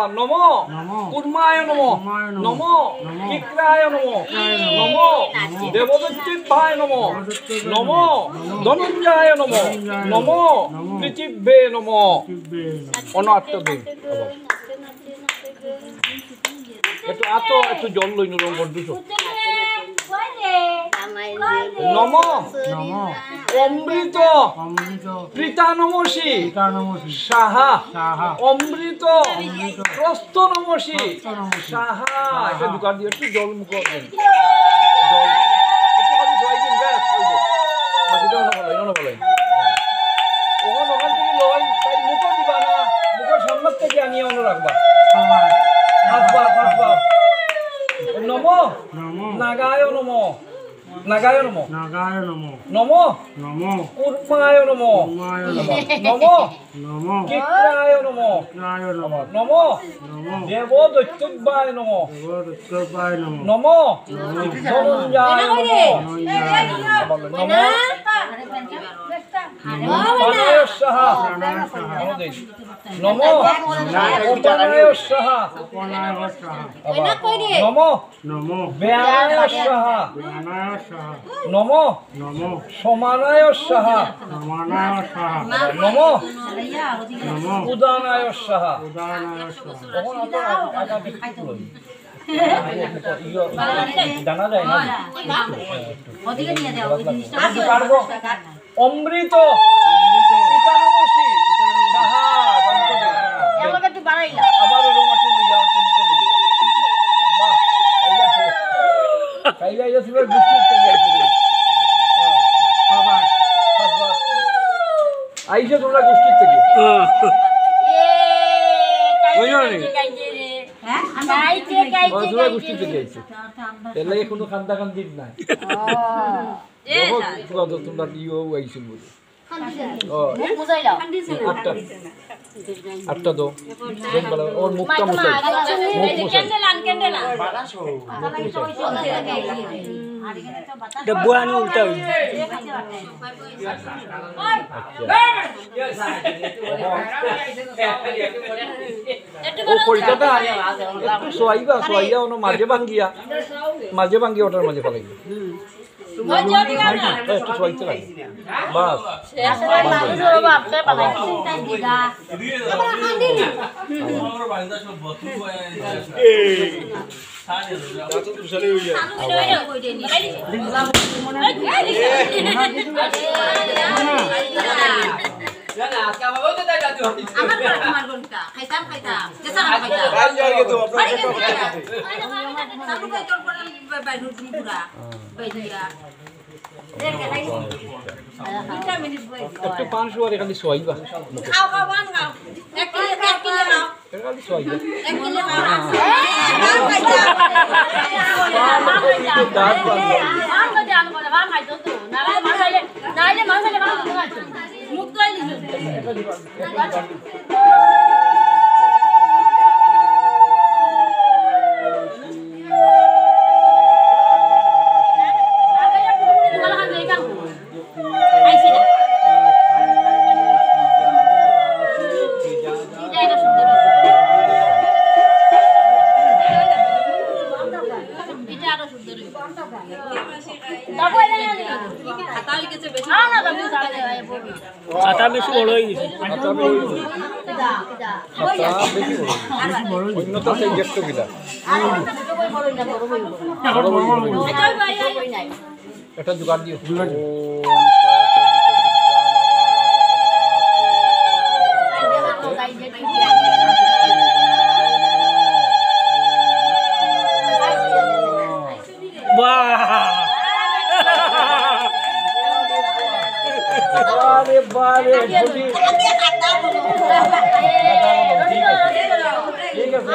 নমো কুর্মায় নমো নমো কিক্রায় নমো নমো দেবদত্তিভায় নমো নমো ধনঞ্জয় নমো নমো পৃথিব্যে নমো অনাত্ম দিন একটু আতো একটু জল লই নুরম বর্দুস নম অমৃত প্রীতা নমসি সাহা অমৃত প্রস্থ নমসি সাহা এটা দোকান দিয়ে একটু জল মুখ জল একটু খালি ধোয়াই দিন ব্যাস বাকিটা বলেন ওখান থেকে লই তাই মুখও দিবা না মুখের সামনের থেকে আনিয়ে অন্য রাখবা নম নাগায় নম নাগায় নম নম কুর্মায় নম নম কিক্রায় নম নম দেবদৈত্যবায় নম নম ধনঞ্জয় নম প্রাণায় সাহা নম উপানায় সাহা নম ব্যায়ায় সাহা নম সমানায় সাহা নম উদানায় সাহা জানা যায় না অমৃত আবার রোমাটু যাও তুমি কবি বাহ কাইলা ইয়া সুবে গুষ্টি থেকে আইসা তোমরা গুষ্টি থেকে হ্যাঁ গুষ্টি থেকে আইছে এলে কোনো খান্দা খান্দির নাই তোমরা ইও আইছিল বলে আটটা দো ওর মুখটা মুছাই ডব্বুয়ানি উল্টা ও কইতাটা একটু সোয়াইবা ওনো মাঝে ভাঙ্গিয়া ওটার মাঝে ফেলাই একটু সোয়াইতে লাগে বাস একটু পান শুয়ারে খালি সোয়াইবা খালি সোয়াইবা আটা বেশি বড় হয়ে গেছে অন্যতা সেই জ্যেষ্ঠ কিনা একটা জোগাড় দিও বারে বলি ঠিক আছে